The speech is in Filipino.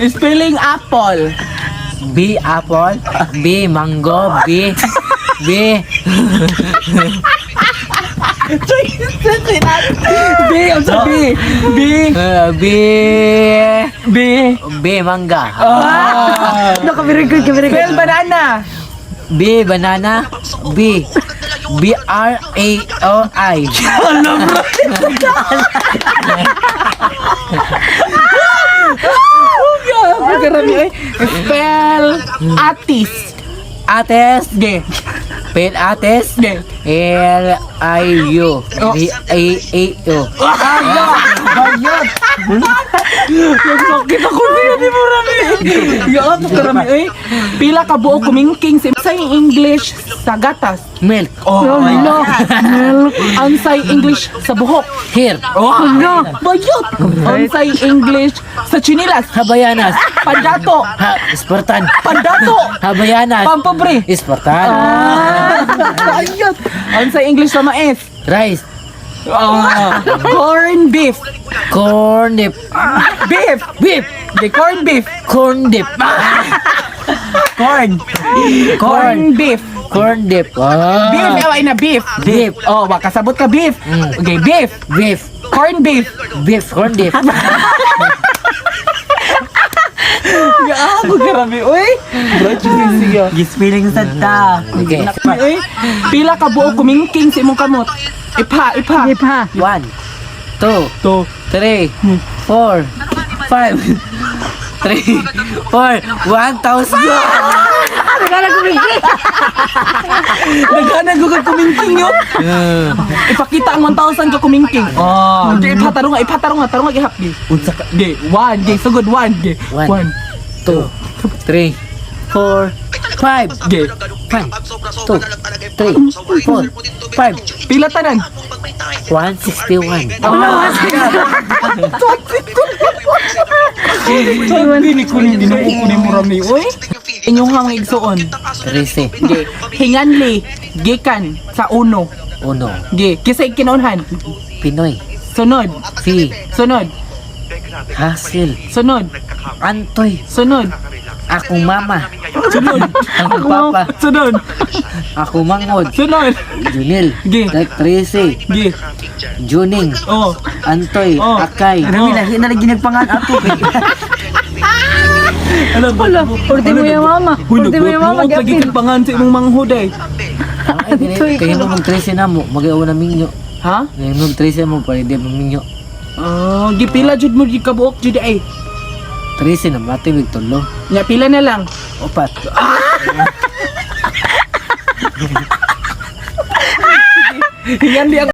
Spelling apple. B apple, B mango, B B, ang sa B. B. B B. B mangga. Nakabirig. Spell banana. B banana, B B R A O I. Alam bro. Karami ay. Spell atis. Ates, G. Spell ates, G. L I U D A A U. Bayot. Sakit ako niya di mo rami. Yaot karami ay. Pila ka buo kumingking sa English sa gatas. Milk. Oh, no. Milk. Ansay English sa buhok. Here. Oh, no. Bayot. Ansay English sa chinilas. Habayanas. Pandato. Spartan. Pandato. Habayanas. Pampabre. Spartan. Bayot. Ansay English sa mais. Rice. Corn beef. Corn dip. Beef. Beef. The corn beef. Corn dip. Corn. Corn beef. Corn dip. Beef, ewan na beef. Beef. Oh, kasabot ka beef. Okay, beef. Beef. Corn beef. Beef. Corn dip. Gago grabe, uy. Bro, sige. Gispilling sa ta. Okay. Uy, pila ka buo kumingking sa imong kamot. Ipa. 1, 2, 2, 3, 4, 5, 3, 4, 1,000. Naghanag ko ka kumingking yun. Ipakita ang 1,000 ka kumingking. Oh, okay, ipatarong nga gihapdi. Unsa ka? Okay, 1, okay, so good, 1, okay. 1, 2, 3, 4, 5. okay. 1, 2, 3, 4, 5. Pila tanan? 161. Bini ko ni ginuo ni Murami, uy. Inyong hang igsuon. 13. Okay, hinganli, gikan sa uno. 1. Okay, kisay kinunhan. Pinoy. Sunod, Si. sunod, Hasil. sunod, Antoy. sunod, Akong mama. sunod, Akong papa. sunod, Ako mangod. sunod. Junil. Gi. 13. Okay, Juning. oh. Antoy. Oh. Akay. Rami lagi na lagi nagpangan ato kay. Alam ba? Wala, Urti mo yung mama. Urti mo yung mama. Lagi kang pangan sa imong manghod eh. Kaya mo mong 13 na mo. Mag-iaw na minyo. Ha? Kaya mo 13 mo. Pwede mo minyo. Gipila jud mo di kabuok jud ay. 13 na. Mati may tulo. Nya pila na lang. 4. Hingan di ako